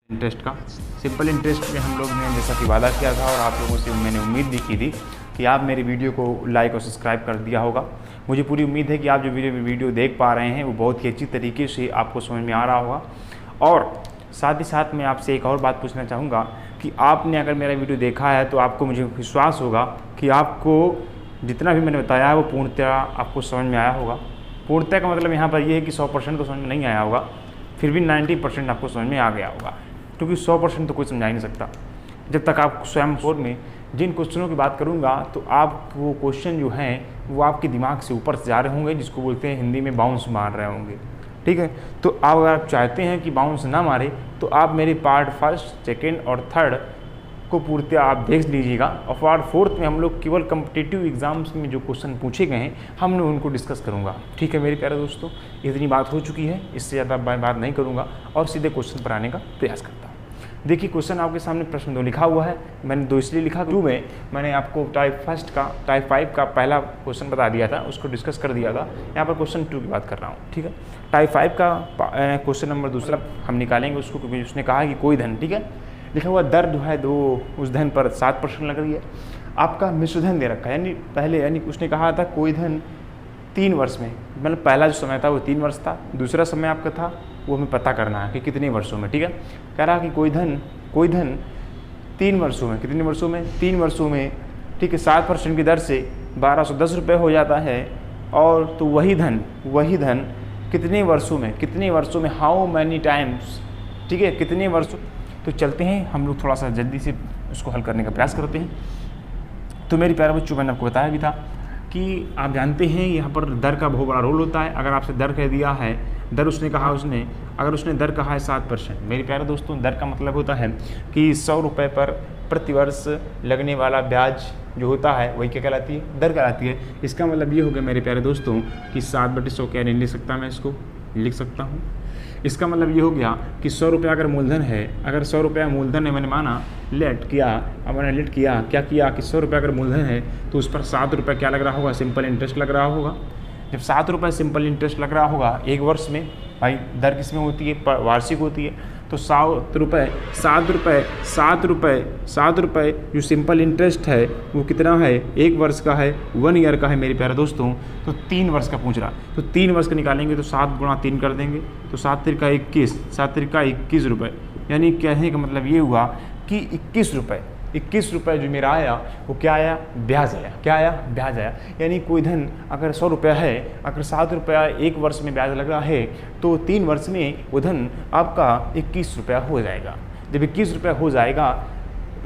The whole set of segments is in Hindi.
इंटरेस्ट का। सिंपल इंटरेस्ट में हम लोग ने जैसा कि वादा किया था और आप लोगों से मैंने उम्मीद भी की थी कि आप मेरी वीडियो को लाइक और सब्सक्राइब कर दिया होगा। मुझे पूरी उम्मीद है कि आप जो वीडियो देख पा रहे हैं वो बहुत ही अच्छी तरीके से आपको समझ में आ रहा होगा। और साथ ही साथ मैं आपसे एक और बात पूछना चाहूँगा कि आपने अगर मेरा वीडियो देखा है तो आपको मुझे विश्वास होगा कि आपको जितना भी मैंने बताया है वो पूर्णतः आपको समझ में आया होगा। पूर्णतः का मतलब यहाँ पर ये है कि 100% तो समझ में नहीं आया होगा, फिर भी 90% आपको समझ में आ गया होगा, क्योंकि 100% तो कोई समझा ही नहीं सकता। जब तक आप स्वयं फोर में जिन क्वेश्चनों की बात करूंगा तो आप वो क्वेश्चन जो हैं वो आपके दिमाग से ऊपर से जा रहे होंगे, जिसको बोलते हैं हिंदी में बाउंस मार रहे होंगे। ठीक है, तो आप अगर आप चाहते हैं कि बाउंस ना मारे तो आप मेरे पार्ट 1, 2 और 3 को पूर्णतः आप देख लीजिएगा। और पार्ट 4 में हम लोग केवल कम्पिटिटिव एग्जाम्स में जो क्वेश्चन पूछे गए हैं हमने उनको डिस्कस करूंगा। ठीक है मेरे प्यारे दोस्तों, इतनी बात हो चुकी है, इससे ज़्यादा मैं बात नहीं करूंगा और सीधे क्वेश्चन पर आने का प्रयास करता हूँ। देखिए क्वेश्चन आपके सामने प्रश्न 2 लिखा हुआ है। मैंने 2 इसलिए लिखा 2 में मैंने आपको टाइप 5 का पहला क्वेश्चन बता दिया था, उसको डिस्कस कर दिया था। यहाँ पर क्वेश्चन 2 की बात कर रहा हूँ। ठीक है, टाइप 5 का क्वेश्चन नंबर 2 हम निकालेंगे उसको, क्योंकि उसने कहा कि कोई धन, ठीक है, लिखा हुआ दर जो है 2 उस धन पर 7% लग रही है। आपका मिश्र धन दे रखा है, यानी उसने कहा था कोई धन 3 वर्ष में, मतलब पहला जो समय था वो 3 वर्ष था, दूसरा समय आपका था वो हमें पता करना है कि कितने वर्षों में। ठीक है, कह रहा कि कोई धन 3 वर्षों में, कितने वर्षों में, 3 वर्षों में, ठीक है, 7% की दर से 1210 रुपये हो जाता है। और तो वही धन कितने वर्षों में, हाउ मैनी टाइम्स, ठीक है, कितने वर्षों। तो चलते हैं हम लोग थोड़ा सा जल्दी से उसको हल करने का प्रयास करते हैं। तो मेरे प्यारे बच्चों, मैंने आपको बताया भी था कि आप जानते हैं यहाँ पर दर का बहुत बड़ा रोल होता है। अगर आपसे दर कह दिया है, दर उसने कहा अगर उसने दर कहा है 7%, मेरे प्यारे दोस्तों दर का मतलब होता है कि 100 रुपये पर प्रतिवर्ष लगने वाला ब्याज जो होता है वही क्या कहलाती है, दर कहलाती है। इसका मतलब ये हो गया मेरे प्यारे दोस्तों कि 7/100 क्या नहीं लिख सकता, मैं इसको लिख सकता हूँ। इसका मतलब ये हो गया कि 100 रुपया अगर मूलधन है, अगर 100 रुपया मूलधन है, मैंने माना लेट किया क्या किया कि 100 रुपया अगर मूलधन है तो उस पर 7 रुपये क्या लग रहा होगा, सिंपल इंटरेस्ट लग रहा होगा। जब 7 रुपये सिंपल इंटरेस्ट लग रहा होगा एक वर्ष में, भाई दर किस में होती है, वार्षिक होती है, तो 7 रुपये जो सिंपल इंटरेस्ट है वो कितना है, एक वर्ष का है, 1 ईयर का है मेरे प्यारे दोस्तों। तो 3 वर्ष का पूछ रहा, तो 3 वर्ष का निकालेंगे तो 7 × 3 कर देंगे, तो 7 तिरका 21 रुपये। यानी कहने का मतलब ये हुआ कि 21 रुपये जो मेरा आया वो क्या आया, ब्याज आया। यानी कोई धन अगर 100 रुपया है, अगर 7 रुपया एक वर्ष में ब्याज लग रहा है तो 3 वर्ष में वो धन आपका 21 रुपया हो जाएगा। जब 21 रुपया हो जाएगा,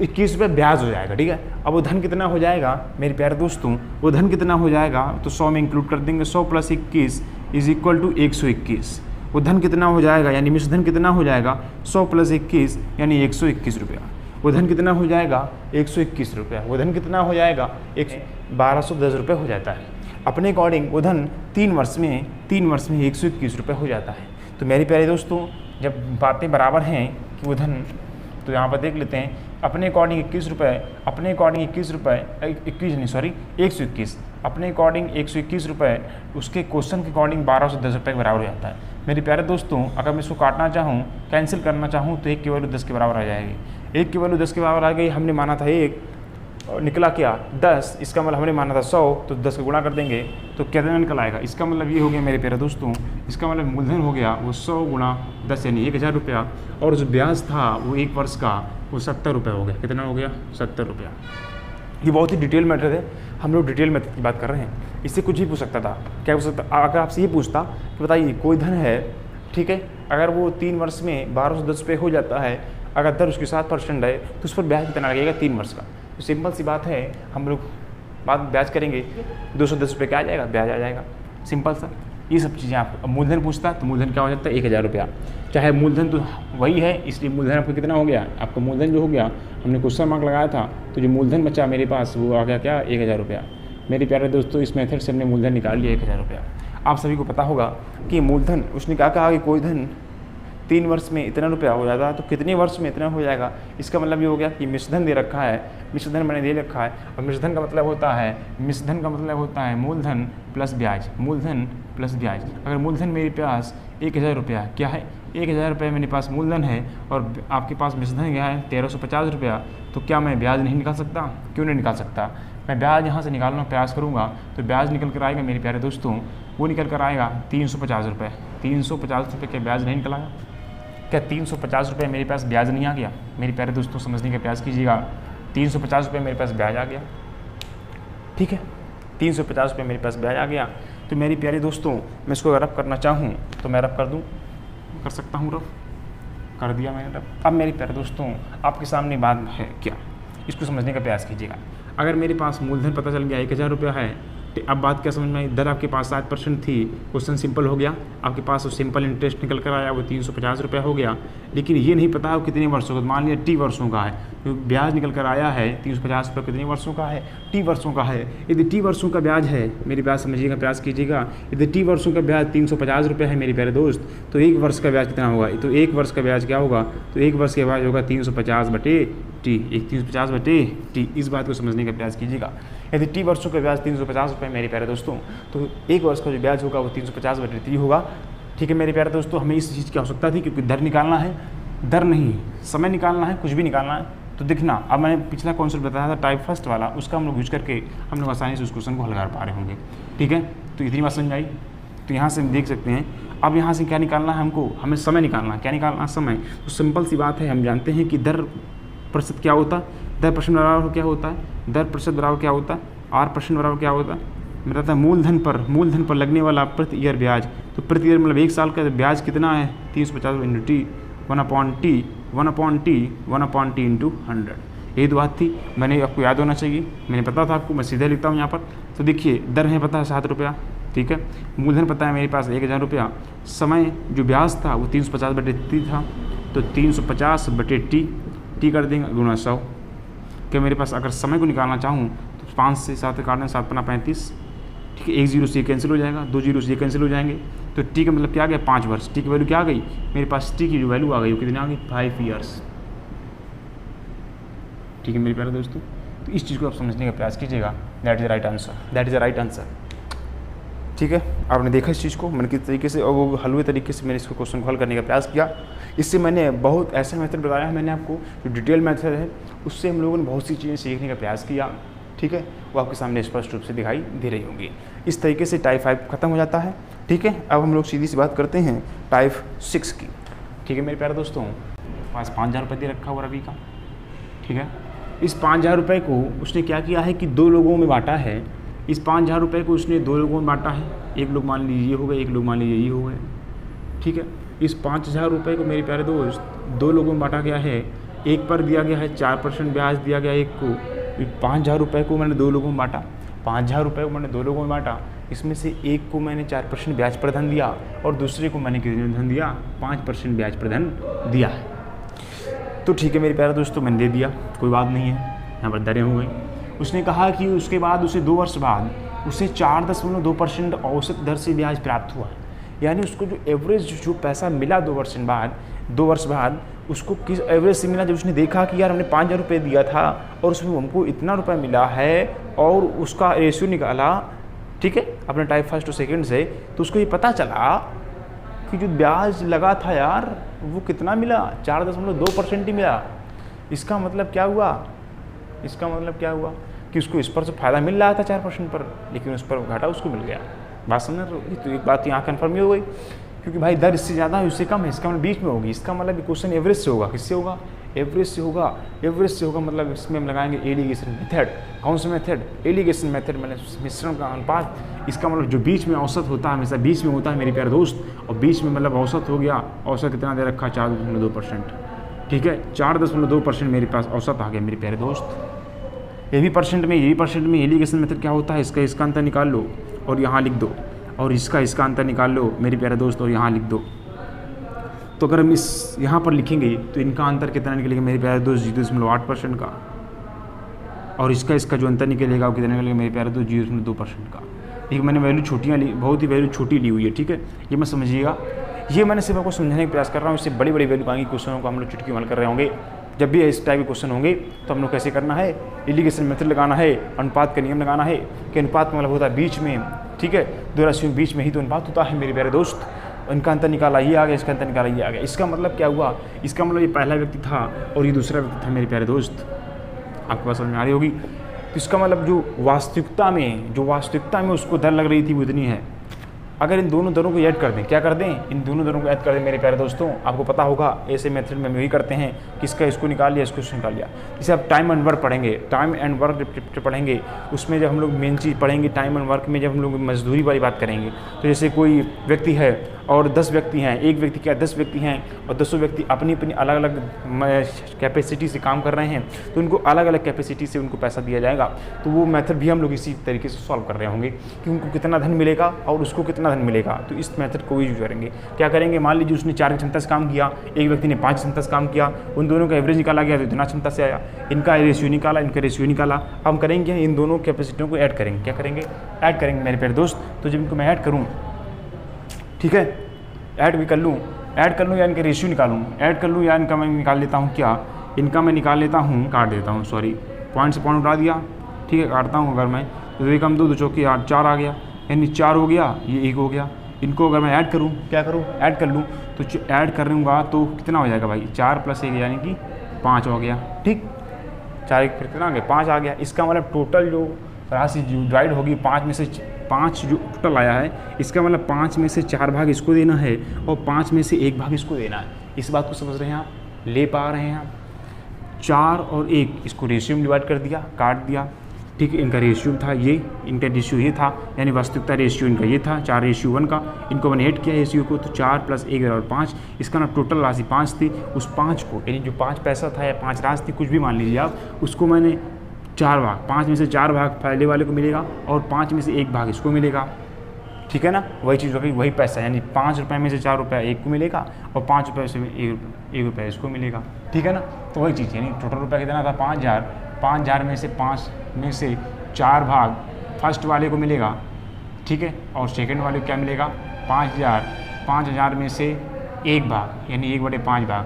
21 रुपये ब्याज हो जाएगा। ठीक है, अब वो धन कितना हो जाएगा मेरे प्यारे दोस्तों, वो धन कितना हो जाएगा तो 100 में इंक्लूड कर देंगे, 100 + 21 = 121। वो धन कितना हो जाएगा, यानी मिश्र धन कितना हो जाएगा, 100 + 21 यानी 121 रुपया। वो धन कितना हो जाएगा, 121 रुपया। वो धन कितना हो जाएगा, 1210 रुपये हो जाता है। अपने अकॉर्डिंग वो धन 3 वर्ष में 121 रुपये हो जाता है। तो मेरे प्यारे दोस्तों जब बातें बराबर हैं कि वो धन, तो यहाँ पर देख लेते हैं अपने अकॉर्डिंग 121, अपने अकॉर्डिंग 121 रुपये, उसके क्वेश्चन के अकॉर्डिंग 1210 रुपये के बराबर हो जाता है। मेरे प्यारे दोस्तों अगर मैं इसको काटना चाहूँ, कैंसिल करना चाहूँ तो 1 की वैल्यू 10 के बराबर आ जाएगी। 1 की वैल्यू 10 के बराबर आ गई। हमने माना था 1 और निकला क्या 10, इसका मतलब हमने माना था 100, तो 10 का गुणा कर देंगे तो कितना निकल आएगा। इसका मतलब ये हो गया मेरे प्यारे दोस्तों, इसका मतलब मूलधन हो गया वो 100 × 10 यानी 1000 रुपया, और जो ब्याज था वो 1 वर्ष का वो 70 रुपये हो गया। कितना हो गया, 70 रुपया। ये बहुत ही डिटेल मैटर है, हम लोग डिटेल मेथड की बात कर रहे हैं। इससे कुछ भी पूछ सकता था, क्या पूछ सकता, अगर आपसे ये पूछता कि बताइए कोई धन है, ठीक है, अगर वो 3 वर्ष में 1210 रुपये हो जाता है, अगर दर उसकी 7% है तो उस पर ब्याज कितना लगेगा 3 वर्ष का। तो सिंपल सी बात है, हम लोग बात ब्याज करेंगे, 210 रुपये क्या आ जाएगा, ब्याज आ जाएगा। सिंपल सा ये सब चीज़ें। आप मूलधन पूछता तो मूलधन क्या हो जाता है, 1000 रुपया। चाहे मूलधन तो वही है, इसलिए मूलधन आपको कितना हो गया, आपका मूलधन जो हो गया, हमने क्वेश्चन मार्क लगाया था तो जो मूलधन बचा मेरे पास वो आ गया क्या, 1000 रुपया। मेरे प्यारे दोस्तों इस मेथड से हमने मूलधन निकाल लिया 1000 रुपया। आप सभी को पता होगा कि मूलधन, उसने क्या कहा कि कोई धन 3 वर्ष में इतना रुपया हो जाता है, तो कितने वर्ष में इतना हो जाएगा। इसका मतलब ये हो गया कि मिश्रधन दे रखा है, मिश्रधन मैंने दे रखा है, और मिश्रधन का मतलब होता है मूलधन प्लस ब्याज। अगर मूलधन मेरे पास 1000 रुपया क्या है, 1000 रुपये मेरे पास मूलधन है और आपके पास मिश्रधन क्या है 1350 रुपया, तो क्या मैं ब्याज नहीं निकाल सकता? क्यों नहीं निकाल सकता? मैं ब्याज यहाँ से निकालने का प्रयास करूँगा तो ब्याज निकल कर आएगा मेरे प्यारे दोस्तों, वो निकल कर आएगा 350 रुपये। 350 रुपये का ब्याज नहीं निकल आया? क्या 350 रुपये मेरे पास ब्याज नहीं आ गया? मेरे प्यारे दोस्तों समझने का प्रयास कीजिएगा, 350 रुपये मेरे पास ब्याज आ गया, ठीक है, 350 रुपये मेरे पास ब्याज आ गया। तो मेरी प्यारे दोस्तों मैं इसको रफ करना चाहूँ तो मैं रफ कर दूँ, कर सकता हूँ रफ, कर दिया मैंने रफ। अब मेरे प्यारे दोस्तों आपके सामने बात है क्या, इसको समझने का प्रयास कीजिएगा। अगर मेरे पास मूलधन पता चल गया 1000 रुपया है, तो अब बात क्या समझ में आई? दर आपके पास 7% थी, क्वेश्चन सिंपल हो गया, आपके पास वो सिंपल इंटरेस्ट निकल कर आया, वो 350 रुपया हो गया। लेकिन ये नहीं पता वो कितने वर्षों का, मान लिया टी वर्षों का है, तो ब्याज निकल कर आया है 350 रुपये कितने वर्षों का है? टी वर्षों का है। यदि टी वर्षों का ब्याज है, मेरी बात समझिएगा, प्रयास कीजिएगा, यदि टी वर्षों का ब्याज 350 रुपये है मेरे प्यारे दोस्त, तो एक वर्ष का ब्याज कितना होगा? तो एक वर्ष का ब्याज क्या होगा? तो एक वर्ष का ब्याज होगा 350/टी, 350/टी। इस बात को समझने का प्रयास कीजिएगा। यदि टी वर्षों का ब्याज 350 रुपये मेरे प्यारे दोस्तों, तो एक वर्ष का जो ब्याज होगा वो 350/3 होगा, ठीक है मेरे प्यारे दोस्तों। हमें इस चीज़ की आवश्यकता थी क्योंकि दर निकालना है, दर नहीं समय निकालना है, कुछ भी निकालना है। तो देखना, अब मैंने पिछला कॉन्सेप्ट बताया था टाइप फर्स्ट वाला, उसका हम लोग यूज करके हम लोग आसानी से उस क्वेश्चन को हल कर पा रहे होंगे, ठीक है। तो इतनी बात समझ आई। तो यहाँ से हम देख सकते हैं, अब यहाँ से क्या निकालना है हमको? हमें समय निकालना है। क्या निकालना है? समय। तो सिंपल सी बात है, हम जानते हैं कि दर प्रतिशत क्या होता है, दर परसेंट बराबर क्या होता है, दर प्रतिशत बराबर क्या होता है, R% बराबर क्या होता है? मेरा था मूलधन पर लगने वाला प्रति ईयर ब्याज। तो प्रति ईयर मतलब एक साल का ब्याज कितना है? 350 इंटू टी, 1/T इंटू 100। यही तो बात थी, मैंने आपको याद होना चाहिए, मैंने पता था आपको, मैं सीधे लिखता हूँ यहाँ पर। तो देखिए, दर है पता है 7 रुपया, ठीक है, मूलधन पता है मेरे पास 1000 रुपया, समय जो ब्याज था वो 350/3 था, तो 350/टी कर देंगे गुणा 100। क्या मेरे पास अगर समय को निकालना चाहूँ तो 5 से 7 काटने 7×35, ठीक है, 1 0 से कैंसिल हो जाएगा, 2 0 से कैंसिल हो जाएंगे, तो टी का मतलब क्या आ गया? 5 वर्ष। टी की वैल्यू क्या आ गई मेरे पास? टी की जो वैल्यू आ गई वो कितनी आ गई? 5 ईयर्स, ठीक है मेरे प्यारे दोस्तों। तो इस चीज़ को आप समझने का प्रयास कीजिएगा, that is the right answer, ठीक है। आपने देखा इस चीज़ को, मैंने किस तरीके से और वो हलवे तरीके से मैंने इसको क्वेश्चन को हल करने का प्रयास किया। इससे मैंने बहुत ऐसे मेथड बताया है मैंने आपको, जो डिटेल मेथड है, उससे हम लोगों ने बहुत सी चीज़ें सीखने का प्रयास किया, ठीक है, वो आपके सामने स्पष्ट रूप से दिखाई दे रही होंगी। इस तरीके से टाइप 5 खत्म हो जाता है, ठीक है। अब हम लोग सीधी सी बात करते हैं टाइप 6 की, ठीक है मेरे प्यारे दोस्तों। पास 5000 रुपये दे रखा हुआ रवि का, ठीक है। इस 5000 रुपये को उसने क्या किया है कि 2 लोगों में बांटा है। इस 5000 रुपये को उसने 2 लोगों में बांटा है, एक लोग मान लीजिए ये हो गए, एक लोग मान लीजिए ये हो गए, ठीक है। इस 5000 रुपये को मेरे प्यारे दोस्त 2 लोगों में बांटा गया है, एक पर दिया गया है 4% ब्याज दिया गया एक को। 5000 रुपये को मैंने 2 लोगों में बांटा, 5000 रुपये को मैंने 2 लोगों में बांटा, इसमें से एक को मैंने 4% ब्याज पर धन दिया और दूसरे को मैंने कितने धन दिया? 5% ब्याज पर धन दिया है। तो ठीक है मेरे प्यारे दोस्तों, मैंने दे दिया, कोई बात नहीं है, यहाँ पर दरें हो गई। उसने कहा कि उसके बाद उसे 2 वर्ष बाद उसे 4.2% औसत दर से ब्याज प्राप्त हुआ, यानी उसको जो एवरेज जो पैसा मिला 2 वर्ष बाद उसको किस एवरेज से मिला? जब उसने देखा कि यार हमने 5000 रुपये दिया था और उसमें हमको इतना रुपया मिला है और उसका रेशियो निकाला, ठीक है, अपने टाइप फर्स्ट और सेकेंड से, तो उसको ये पता चला कि जो ब्याज लगा था यार वो कितना मिला? 4.2% ही मिला। इसका मतलब क्या हुआ? कि उसको इस पर से फ़ायदा मिल रहा था 4% पर, लेकिन उस पर घाटा उसको मिल गया। बात समझ रहे हो? तो एक बात यहाँ कन्फर्म ही हो गई, क्योंकि भाई दर इससे ज़्यादा है उससे कम है, इसका मतलब बीच में होगी। इसका मतलब क्वेश्चन एवरेज से होगा। किससे होगा? एवरेज से होगा। मतलब इसमें हम लगाएंगे एलिगेशन मेथड। कौन सा मेथड? एलिगेशन मेथड, मैंने मिश्रण का अनुपात। इसका मतलब जो बीच में औसत होता है हमेशा बीच में होता है मेरे प्यारे दोस्त, और बीच में मतलब औसत हो गया। औसत कितना दे रखा? 4.2%, ठीक है, 4.2% मेरे पास औसत आ गया मेरे प्यारे दोस्त। ये भी परसेंट में एलिगेशन मेथड क्या होता है? इसका अंतर निकाल लो और यहाँ लिख दो, और इसका अंतर निकाल लो मेरे प्यारे दोस्त और यहाँ लिख दो। तो अगर हम इस यहाँ पर लिखेंगे तो इनका अंतर कितना निकलेगा मेरे प्यारे दोस्त? 0.8% का, और इसका जो अंतर निकलेगा वो कितना निकलेगा मेरे प्यारे दोस्त? 0.2% का। ठीक, मैंने वैल्यू छोटियाँ ली, बहुत ही वैल्यू छोटी ली हुई है, ठीक है, ये मैं समझिएगा। ये मैंने सिर्फ आपको समझाने का प्रयास कर रहा हूँ। इससे बड़ी बड़ी वैल्यू आएंगी, क्वेश्चनों को हम लोग चुटकी हल कर रहे होंगे। जब भी इस टाइप के क्वेश्चन होंगे तो हम लोग कैसे करना है? एलिगेशन मेथड लगाना है, अनुपात का नियम लगाना है कि अनुपात मतलब होता है बीच में, ठीक है, दो राशियों के बीच में ही तो अनुपात होता है मेरे प्यारे दोस्त। इनका अंतर निकाला, ये आ गया, इसका अंतर निकाला, ये आ गया। इसका मतलब क्या हुआ? इसका मतलब ये पहला व्यक्ति था और ये दूसरा व्यक्ति था मेरे प्यारे दोस्त। आपके पास समझ में आ रही होगी। तो इसका मतलब जो वास्तविकता में उसको दर लग रही थी वो इतनी है। अगर इन दोनों दरों को ऐड कर दें, क्या कर दें, इन दोनों दरों को ऐड कर दें मेरे प्यारे दोस्तों, आपको पता होगा ऐसे मेथड में हम यही करते हैं कि इसका इसको निकाल लिया, इसको निकाल लिया। जैसे आप टाइम एंड वर्क पढ़ेंगे, टाइम एंड वर्क पढ़ेंगे, उसमें जब हम लोग मेन चीज़ पढ़ेंगे टाइम एंड वर्क में, जब हम लोग मजदूरी वाली बात करेंगे, तो जैसे कोई व्यक्ति है और 10 व्यक्ति हैं, एक व्यक्ति क्या 10 व्यक्ति हैं और 10 व्यक्ति अपनी अपनी अलग अलग कैपेसिटी से काम कर रहे हैं, तो उनको अलग अलग कैपेसिटी से उनको पैसा दिया जाएगा। तो वो मेथड भी हम लोग इसी तरीके से सॉल्व कर रहे होंगे कि उनको कितना धन मिलेगा और उसको कितना धन मिलेगा। तो इस मेथड को यूज करेंगे। क्या करेंगे, मान लीजिए उसने 4 क्षमता से काम किया, एक व्यक्ति ने 5 क्षमता से काम किया, उन दोनों का एवरेज निकाला गया तो इतना क्षमता से आया, इनका रेशियो निकाला, इनका रेशियो निकाला। हम करेंगे इन दोनों कैपेसिटियों को ऐड करेंगे। क्या करेंगे, ऐड करेंगे मेरे प्यारे दोस्त। तो जब इनको मैं ऐड करूँ, ठीक है, ऐड भी कर लूँ या इनका रेशियो निकालूँ, ऐड कर लूँ या इनका मैं निकाल लेता हूँ, क्या इनका मैं निकाल लेता हूँ, काट देता हूँ, सॉरी पॉइंट से पॉइंट उठा दिया, ठीक है, काटता हूँ अगर मैं, तो 2 कम 2 2 चौके 8 4 आ गया, यानी 4 हो गया, ये 1 हो गया। इनको अगर मैं ऐड करूँ, क्या करूँ, ऐड कर लूँ, तो ऐड करूँगा तो कितना हो जाएगा भाई, 4 + 1 यानी कि 5 हो गया, ठीक, 4 1 फिर कितना आ गया, 5 आ गया। इसका मतलब टोटल जो राशि जो डिवाइड होगी 5 में से 5 जो टोटल आया है, इसका मतलब 5 में से 4 भाग इसको देना है और 5 में से 1 भाग इसको देना है। इस बात को समझ रहे हैं आप, ले पा रहे हैं आप। 4 और 1 इसको रेशियो में डिवाइड कर दिया, काट दिया, ठीक है, इनका रेशियो था ये, इनका रेशियो ये था, यानी वास्तविकता रेशियो इनका ये था 4:1 का। इनको मैंने ऐड किया रेशियो को, तो 4 + 1 = 5। इसका ना टोटल राशि 5 थी, उस 5 को, यानी जो 5 पैसा था या 5 राशि थी, कुछ भी मान लीजिए आप, उसको मैंने 4 भाग, 5 में से 4 भाग पहले वाले को मिलेगा और 5 में से 1 भाग इसको मिलेगा, ठीक है ना। वही चीज़ होगी, वही पैसा, यानी 5 रुपये में से 4 रुपये एक को मिलेगा और 5 रुपये से 1 रुपये इसको मिलेगा, ठीक है ना। तो वही चीज़, यानी टोटल रुपया कितना था, 5000। 5000 में से 5 में से 4 भाग फर्स्ट वाले को मिलेगा, ठीक है, और सेकंड वाले को क्या मिलेगा, 5000। 5000 में से 1 भाग, यानी 1/5 भाग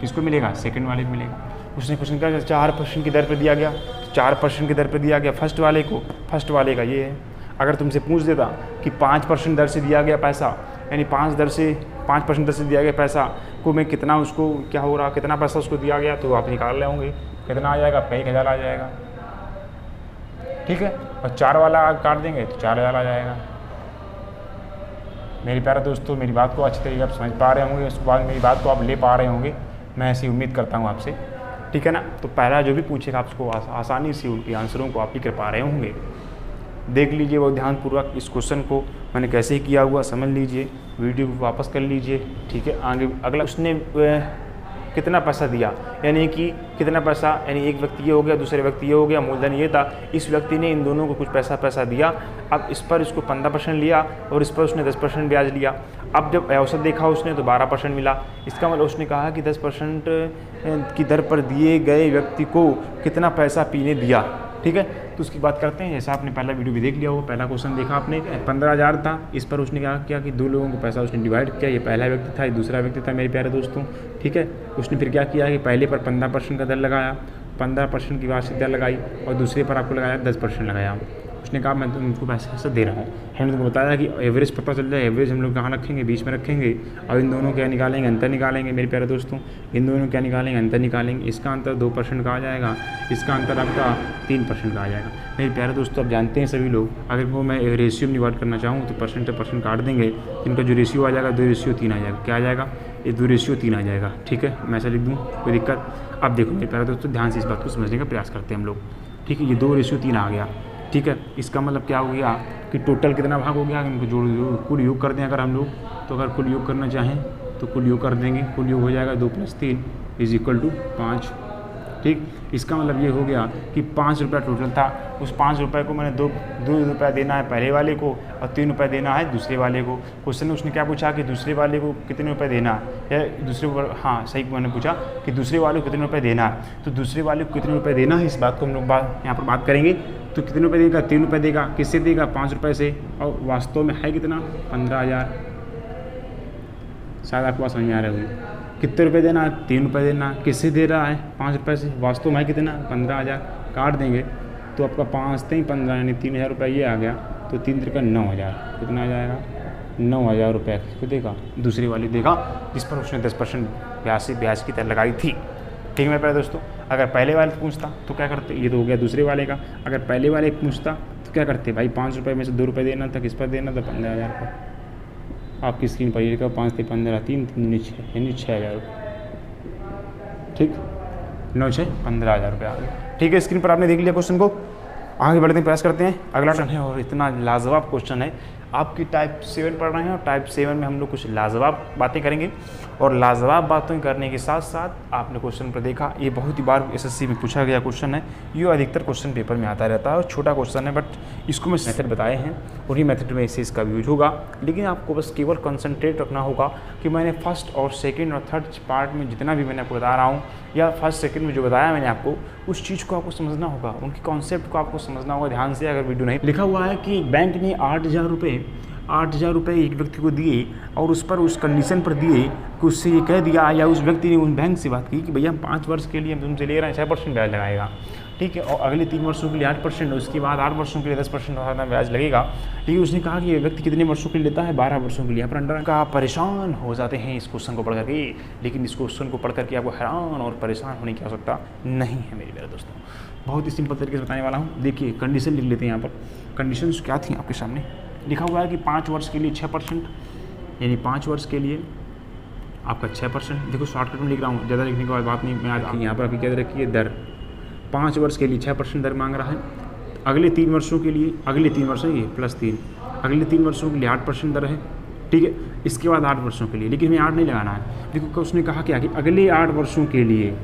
किसको मिलेगा, सेकंड वाले को मिलेगा। उसने क्वेश्चन क्या 4% की दर पर दिया गया, 4% की दर पर दिया गया फर्स्ट वाले को, फर्स्ट वाले का ये है। अगर तुमसे पूछ देता कि 5% दर से दिया गया पैसा, यानी 5% दर से दिया गया पैसा को मैं कितना, उसको क्या हो रहा, कितना पैसा उसको दिया गया, तो आप निकाल रहे होंगे कितना आ जाएगा, 1000 आ जाएगा, ठीक है। और 4 वाला काट देंगे तो 4000 आ जाएगा। मेरे प्यारे दोस्तों, मेरी बात को अच्छी तरीके आप समझ पा रहे होंगे, उसके बाद मेरी बात को आप ले पा रहे होंगे, मैं ऐसी उम्मीद करता हूँ आपसे, ठीक है ना। तो पहला जो भी पूछेगा आपको आसानी से उनके आंसरों को आप ही कर पा रहे होंगे। देख लीजिए वो ध्यानपूर्वक इस क्वेश्चन को मैंने कैसे किया हुआ, समझ लीजिए, वीडियो को वापस कर लीजिए, ठीक है। आगे अगला उसने कितना पैसा दिया, यानी कि कितना पैसा, यानी एक व्यक्ति ये हो गया, दूसरे व्यक्ति ये हो गया, मूलधन ये था, इस व्यक्ति ने इन दोनों को कुछ पैसा दिया। अब इस पर इसको 15% लिया और इस पर उसने 10% ब्याज लिया। अब जब औसत देखा उसने तो 12% मिला। इसका मतलब उसने कहा कि 10% की दर पर दिए गए व्यक्ति को कितना पैसा पीने दिया, ठीक है। तो उसकी बात करते हैं। जैसा आपने पहला वीडियो भी देख लिया हो, पहला क्वेश्चन देखा आपने, 15000 था, इस पर उसने क्या किया कि 2 लोगों को पैसा उसने डिवाइड किया। ये पहला व्यक्ति था, ये दूसरा व्यक्ति था मेरे प्यारे दोस्तों, ठीक है। उसने फिर क्या किया कि पहले पर 15% का दर लगाया, 15% की वार्षिक दर लगाई और दूसरे पर आपको लगाया 10% लगाया। उसने कहा मैं तुमको पैसा दे रहा हूँ। हमने तुमको बताया कि एवरेज पता चल जाए, एवरेज हम लोग कहाँ रखेंगे, बीच में रखेंगे। और इन दोनों क्या निकालेंगे, अंतर निकालेंगे मेरे प्यारे दोस्तों। इन दोनों क्या निकालेंगे, अंतर निकालेंगे। इसका अंतर 2% का आ जाएगा, इसका अंतर आपका 3% का आ जाएगा। मेरे प्यारे दोस्तों, आप जानते हैं सभी लोग, अगर वो मैं रेशियो में डिवाइड करना चाहूँ तो परसेंट काट देंगे, इनका जो रेशियो आ जाएगा 2:3 आ जाएगा। क्या आ जाएगा, ये 2:3 आ जाएगा, ठीक है। मैं ऐसा लिख दूँ, कोई दिक्कत। अब देखो मेरे प्यारे दोस्तों, ध्यान से इस बात को समझने का प्रयास करते हैं हम लोग, ठीक है। ये 2:3 आ गया, ठीक है। इसका मतलब क्या हो गया कि टोटल कितना भाग हो गया, इनको जोड़ कुल योग कर दें अगर हम लोग, तो अगर कुल योग करना चाहें तो कुल योग कर देंगे। कुल योग हो जाएगा 2 + 3 = 5, ठीक। इसका मतलब ये हो गया कि 5 रुपये टोटल था। उस 5 रुपये को मैंने 2 रुपये देना है पहले वाले को और 3 रुपये देना है दूसरे वाले को। क्वेश्चन में उसने क्या पूछा कि दूसरे वाले को कितने रुपये देना है, या दूसरे, हाँ सही, मैंने पूछा कि दूसरे वाले को कितने रुपये देना है। तो दूसरे वाले को कितने रुपये देना है, इस बात को हम लोग यहाँ पर बात करेंगे। तो कितने रुपये देगा, 3 रुपये देगा। किससे देगा, 5 रुपये से। और वास्तव में है कितना, 15000। शायद आपके पास समझ में आ रहा होगी। कितने रुपए देना है, 3 रुपये देना है। किससे दे रहा है, 5 रुपये से। वास्तव में कितना, 15000। काट देंगे तो आपका 5 × 3 = 15, यानी 3000 रुपये ये आ गया। तो 3 × 9 9 हज़ार, कितना आ जाएगा, 9,000 रुपये को देगा, दूसरी वाली देगा जिस पर उसने 10% ब्याज की दर लगाई थी। ठीक है मेरे प्यारे दोस्तों, अगर पहले वाले पूछता तो क्या करते, ये तो हो गया दूसरे वाले का। अगर पहले वाले पूछता तो क्या करते भाई, 5 रुपये में से 2 रुपये देना था, किस पर देना था, 15,000 पर। आपकी स्क्रीन पर ये लिखा 5 से 15, 3 3 6 यानी 6,000 रुपये। ठीक, 9 6 15,000 रुपये आ गए। ठीक है, स्क्रीन पर आपने देख लिया क्वेश्चन को। आगे बढ़ते हैं, प्रयास करते हैं। अगला क्वेश्चन है और इतना लाजवाब क्वेश्चन है। आपकी टाइप 7 पढ़ रहे हैं और टाइप 7 में हम लोग कुछ लाजवाब बातें करेंगे और लाजवाब बातें करने के साथ साथ आपने क्वेश्चन पर देखा, ये बहुत ही बार एसएससी में पूछा गया क्वेश्चन है। ये अधिकतर क्वेश्चन पेपर में आता रहता है और छोटा क्वेश्चन है, बट इसको मैं मेथड बताए हैं और ये मेथड में इससे इसका यूज होगा। लेकिन आपको बस केवल कंसंट्रेट रखना होगा कि मैंने फर्स्ट और सेकेंड और थर्ड पार्ट में जितना भी मैंने आपको बता रहा हूँ या फर्स्ट सेकंड में जो बताया मैंने आपको, उस चीज़ को आपको समझना होगा, उनकी कॉन्सेप्ट को आपको समझना होगा ध्यान से। अगर वीडियो नहीं लिखा हुआ है कि बैंक ने 8,000 रुपये एक व्यक्ति को दिए और उस पर उस कंडीशन पर दिए कि उससे ये कह दिया या उस व्यक्ति ने उस बैंक से बात की कि भैया हम 5 वर्ष के लिए हम तुमसे ले रहे हैं 6% ब्याज लगाएगा, ठीक है, और अगले 3 वर्षों के लिए 8%, उसके बाद 8 वर्षों के लिए 10% ब्याज लगेगा। लेकिन उसने कहा कि ये व्यक्ति कितने वर्षों के लिए लेता है, 12 वर्षों के लिए। यहाँ पर अंडर का परेशान हो जाते हैं इस क्वेश्चन को पढ़ करके, लेकिन इस क्वेश्चन को पढ़ करके आपको हैरान और परेशान होने की आवश्यकता नहीं है मेरे प्यारे दोस्तों। बहुत ही सिंपल तरीके से बताने वाला हूँ। देखिए कंडीशन लिख लेते हैं। यहाँ पर कंडीशंस क्या थी आपके सामने लिखा हुआ है कि 5 वर्ष के लिए 6%, यानी 5 वर्ष के लिए आपका 6%। देखो शॉर्टकट में लिख रहा हूँ, ज़्यादा लिखने के बाद बात नहीं। मैं आज यहाँ पर आपकी क्या रखी है, दर। 5 वर्ष के लिए 6% दर मांग रहा है। अगले 3 वर्षों के लिए, अगले 3 वर्षों ये +3, अगले 3 वर्षों के लिए 8% दर है, ठीक है। इसके बाद 8 वर्षों के लिए, लेकिन हमें 8 नहीं लगाना है। देखो उसने कहा क्या कि अगले 8 वर्षों के लिए,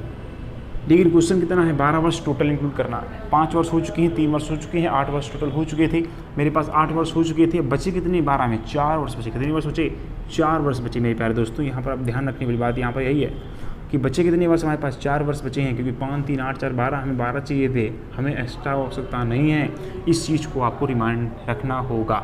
लेकिन क्वेश्चन कितना है, 12 वर्ष टोटल इंक्लूड करना है। 5 वर्ष हो चुके हैं, 3 वर्ष हो चुके हैं, 8 वर्ष टोटल हो चुके थे। मेरे पास 8 वर्ष हो चुके थे, बचे कितने, 12 में 4 वर्ष बचे। कितने वर्ष बचे, 4 वर्ष बचे मेरे प्यारे दोस्तों। यहाँ पर आप ध्यान रखने वाली बात यहाँ पर यही है कि बचे कितने वर्ष, हमारे पास 4 वर्ष बचे हैं, क्योंकि 5 3 8 4 12, हमें 12 चाहिए थे, हमें एक्स्ट्रा आवश्यकता नहीं है। इस चीज़ को आपको रिमाइंड रखना होगा,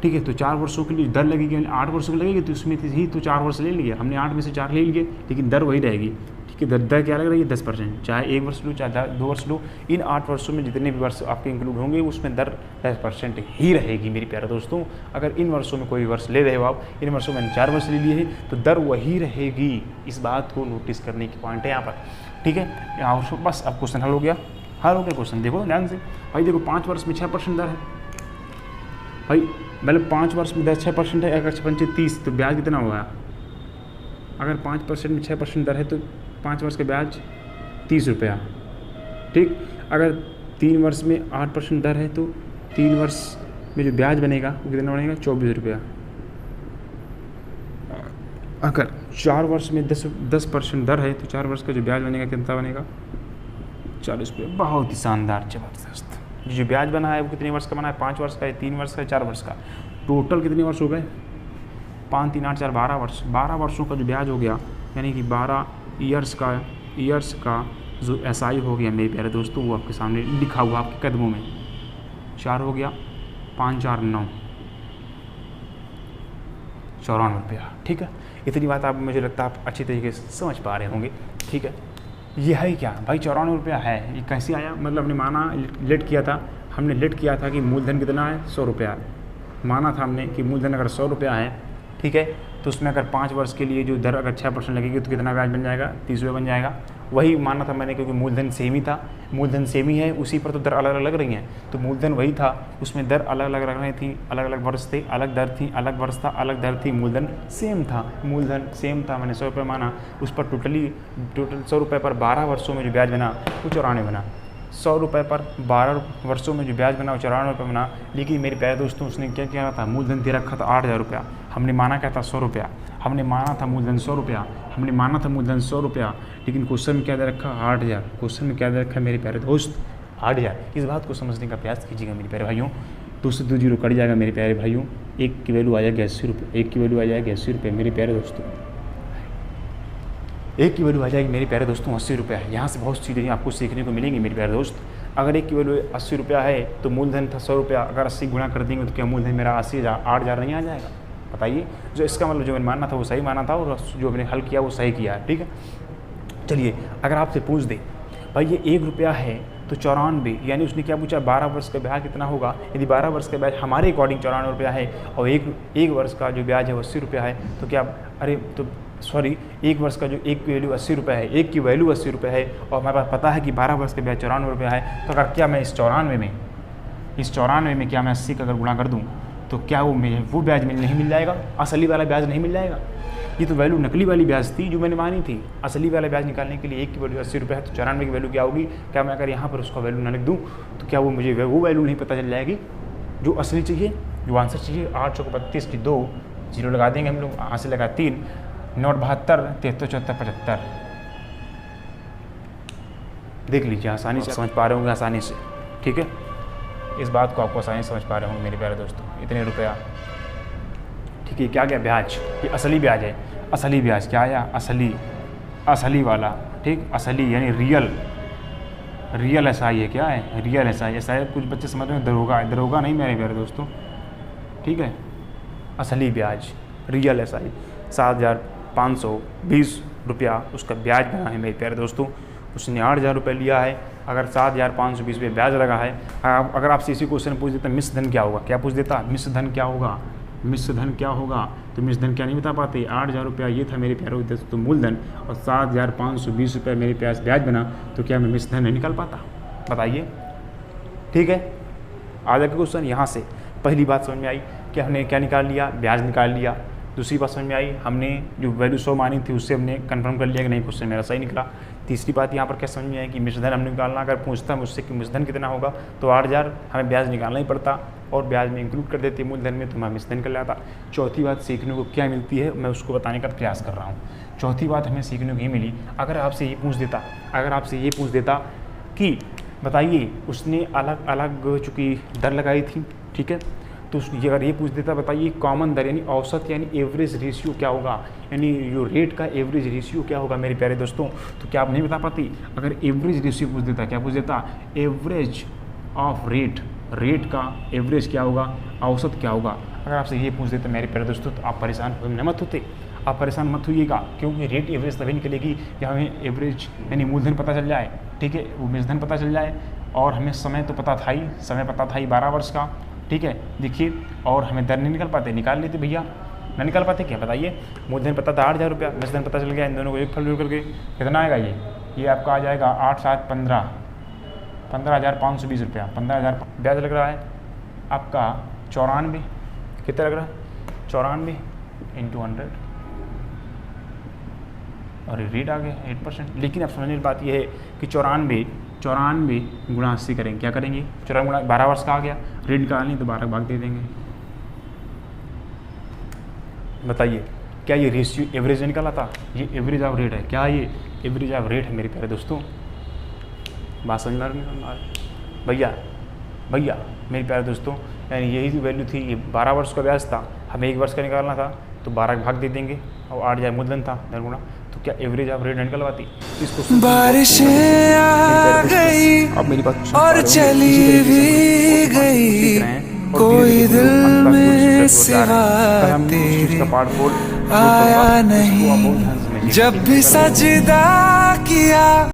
ठीक है। तो 4 वर्षों के लिए दर लगेगी, 8 वर्षों की लगेगी, तो उसमें ही तो 4 वर्ष ले लिए हमने, 8 में से 4 ले लिए, लेकिन दर वही रहेगी, ठीक है। दर क्या लग रही है, 10%। चाहे 1 वर्ष लो, चाहे 2 वर्ष लो, इन 8 वर्षों में जितने भी वर्ष आपके इंक्लूड होंगे उसमें दर 10% ही रहेगी मेरे प्यारे दोस्तों। अगर इन वर्षों में कोई वर्ष ले रहे हो आप, इन वर्षों में 4 वर्ष ले लिए हैं, तो दर वही रहेगी। इस बात को नोटिस करने की पॉइंट है यहाँ पर, ठीक है। और बस अब क्वेश्चन हल हो गया क्वेश्चन। देखो ध्यान से भाई, देखो 5 वर्ष में 6% दर है भाई, मतलब 5 वर्ष में 6% है। अगर 6 30 तो ब्याज कितना होगा, अगर 5% में 6% दर है तो 5 वर्ष का ब्याज 30 रुपया, ठीक। अगर 3 वर्ष में 8% दर है तो 3 वर्ष में जो ब्याज बनेगा वो कितना बनेगा, 24 रुपया। अगर 4 वर्ष में 10% दर है तो 4 वर्ष का जो ब्याज बनेगा कितना बनेगा, 40 रुपये। बहुत ही शानदार, जबरदस्त। जो ब्याज बना है वो कितने वर्ष का बना है, 5 वर्ष का है, 3 वर्ष का है, 4 वर्ष का। टोटल कितने वर्ष हो गए, 5 3 8 4 12 वर्ष। 12 वर्षों का जो ब्याज हो गया, यानी कि 12 ईयर्स का जो SI हो गया मेरे प्यारे दोस्तों, वो आपके सामने लिखा हुआ आपके कदमों में। 4 हो गया, 5 4 9, 94 रुपया, ठीक है। इतनी बात आप, मुझे लगता है आप अच्छी तरीके से समझ पा रहे होंगे, ठीक है। ये है क्या भाई, 94 रुपया है। ये कैसे आया, मतलब हमने माना लेट किया था, हमने लेट किया था कि मूलधन कितना है, 100 रुपया। माना था हमने कि मूलधन अगर 100 रुपया है, ठीक है, तो उसमें अगर 5 वर्ष के लिए जो दर अगर 6% लगेगी तो कितना ब्याज बन जाएगा, 30 रुपये बन जाएगा। वही माना था मैंने, क्योंकि मूलधन सेम ही था, मूलधन सेम ही है, उसी पर तो दर अलग अलग लग रही हैं। तो मूलधन वही था, उसमें दर अलग अलग लग रही थी, अलग अलग वर्ष थे, अलग दर थी, अलग वर्ष था, अलग दर थी, मूलधन सेम था। मूलधन सेम था, मैंने 100 रुपये माना, उस पर टोटल 100 रुपये पर 12 वर्षों में जो ब्याज बना वो 94 बना। 100 रुपये पर 12 वर्षों में जो ब्याज बना वो 94 रुपये बना। लेकिन मेरे प्यारे दोस्तों, उसने क्या किया था, मूलधन दे रखा था 8,000 रुपया। हमने माना क्या था, 100 रुपया। हमने माना था मूलधन 100 रुपया, हमने माना था मूलधन 100 रुपया, लेकिन क्वेश्चन में क्या दे रखा, 8,000। क्वेश्चन में क्या दे रखा है मेरे प्यारे दोस्त, 8,000। इस बात को समझने का प्रयास कीजिएगा मेरे प्यारे भाइयों। 2 से 2 जीरो कट जाएगा मेरे प्यारे भाइयों। 1 की वैल्यू आ जाएगी 80 रुपये, 1 की वैल्यू आ जाएगी 80 रुपये मेरे प्यारे दोस्तों। 1 की वैल्यू आ जाएगी मेरे प्यारे दोस्तों 80 रुपया है। यहाँ से बहुत चीज़ें आपको सीखने को मिलेंगी मेरे प्यारे दोस्त। अगर 1 की वैल्यू 80 रुपया है तो मूलधन था 100 रुपया, अगर 80 गुणा कर देंगे तो क्या मूलधन मेरा 8,000 नहीं आ जाएगा, बताइए। जो इसका मतलब जो मैंने माना था वो सही माना था, और जो मैंने हल किया वो सही किया है, ठीक है। चलिए, अगर आपसे पूछ दे भाई ये 1 रुपया है तो 94, यानी उसने क्या पूछा 12 वर्ष का ब्याज कितना होगा। यदि 12 वर्ष का ब्याज हमारे अकॉर्डिंग 94 रुपया है और एक वर्ष का जो ब्याज है वो 80 रुपया है, तो क्या एक वर्ष का जो एक की वैल्यू 80 रुपये है, एक की वैल्यू 80 रुपये है और हमारे पास पता है कि 12 वर्ष का ब्याज 94 रुपया है, तो अगर क्या मैं इस 94 में क्या मैं 80 का अगर गुणा कर दूँ तो क्या वो ब्याज नहीं मिल जाएगा, असली वाला ब्याज नहीं मिल जाएगा। ये तो वैल्यू नकली वाली ब्याज थी जो मैंने मानी थी। असली वाला ब्याज निकालने के लिए एक की वैल्यू 80 रुपये है, तो 94 की वैल्यू क्या होगी। क्या मैं अगर यहाँ पर उसका वैल्यू ना लिख दूँ तो क्या मुझे वो वैल्यू नहीं पता चल जाएगी जो असली चाहिए, जो आंसर चाहिए। 8 चौको 32 की 2 जीरो लगा देंगे हम लोग, यहाँ से लगा 3 9 72 73 74 75। देख लीजिए, आसानी से समझ पा रहे होंगे, आसानी से, ठीक है। इस बात को आपको आसानी से समझ पा रहे होंगे मेरे प्यारे दोस्तों। इतने रुपया, ठीक है। क्या क्या ब्याज, ये असली ब्याज है। असली ब्याज क्या आया, असली वाला, ठीक। असली यानी रियल एसआई है। क्या है, रियल एसआई। एसआई कुछ बच्चे समझ में दरोगा है, दरोगा नहीं मेरे प्यारे दोस्तों, ठीक है। असली ब्याज रियल एसआई 7,520 रुपया उसका ब्याज बना है मेरे प्यारे दोस्तों। उसने 8,000 रुपये लिया है। अगर 7,520 रुपये ब्याज लगा है, अगर आपसे इसी क्वेश्चन पूछ देता मिश्र धन क्या होगा, क्या पूछ देता, मिश्र धन क्या होगा, मिश्र धन क्या होगा, तो मिश्र धन क्या नहीं बता पाते। 8,000 रुपया ये था मेरे प्यारे दोस्तों मूलधन और 7,520 रुपये मेरे प्यास ब्याज बना, तो क्या मैं मिश्र धन नहीं निकाल पाता, बताइए, ठीक है। आज का क्वेश्चन यहाँ से पहली बात समझ में आई कि हमने क्या निकाल लिया, ब्याज निकाल लिया। दूसरी बात समझ में आई, हमने जो वैल्यू 100 मानी थी उससे हमने कंफर्म कर लिया कि नहीं क्वेश्चन मेरा सही निकला। तीसरी बात यहाँ पर क्या समझ में आई कि मिश्र धन हमने निकालना, अगर पूछता मुझसे कि मिश्र धन कितना होगा तो 8,000 हमें ब्याज निकालना ही पड़ता और ब्याज में इंक्लूड कर देते मूलधन में, तो मैं मिश्र धन कर लाता। चौथी बात सीखने को क्या मिलती है, मैं उसको बताने का प्रयास कर रहा हूँ। चौथी बात हमें सीखने को ये मिली, अगर आपसे ये पूछ देता कि बताइए उसने अलग अलग चूँकि दर लगाई थी, ठीक है, तो अगर ये पूछ देता बताइए कॉमन दर यानी औसत यानी एवरेज रेशियो क्या होगा, यानी जो रेट का एवरेज रेशियो क्या होगा मेरे प्यारे दोस्तों, तो क्या आप नहीं बता पाती। अगर एवरेज रेशियो पूछ देता, क्या पूछ देता, एवरेज ऑफ रेट का एवरेज क्या होगा, औसत क्या होगा। अगर आपसे ये पूछ देते मेरे प्यारे दोस्तों तो आप परेशान मत होते, आप परेशान मत होइएगा, क्योंकि रेट एवरेज तभी निकलेगी कि हमें एवरेज यानी मूलधन पता चल जाए, ठीक है, वो मिश्रधन पता चल जाए और हमें समय तो पता था ही 12 वर्ष का, ठीक है। देखिए, और हमें दर नहीं निकल पाते, निकाल लेते भैया, नहीं निकाल पाते क्या, बताइए। मूलधन पता था 8,000 रुपया, मिश्रधन पता चल गया, इन दोनों को एक फल करके कितना आएगा, ये आपका आ जाएगा 8 7 15,520 रुपया। 15,000 ब्याज लग रहा है आपका 94, कितना लग रहा है 94 × 100 और रेट आ गया 8%। लेकिन अब समझने की बात यह है कि 94 गुणा 80 करेंगे, क्या करेंगे, 94 गुणा 12 वर्ष का आ गया, रेट निकालनी तो 12 भाग दे देंगे। बताइए क्या ये रेशियो एवरेज निकाला था, ये एवरेज ऑफ रेट है, क्या ये एवरेज ऑफ रेट है मेरे प्यारे दोस्तों। बात समझ में आ रही भैया मेरे प्यारे दोस्तों, यानी यही वैल्यू थी, ये 12 वर्ष का ब्याज था, हमें 1 वर्ष का निकालना था तो 12 भाग दे देंगे और 8,000 मूलधन था 10 गुना, तो क्या एवरेज ऑफ रेट निकलवाती। इसको बारिशें आ गई अब मेरी बात और चली भी गई, कोई दिल में सिवा तेरे आया नहीं, जब भी सजदा किया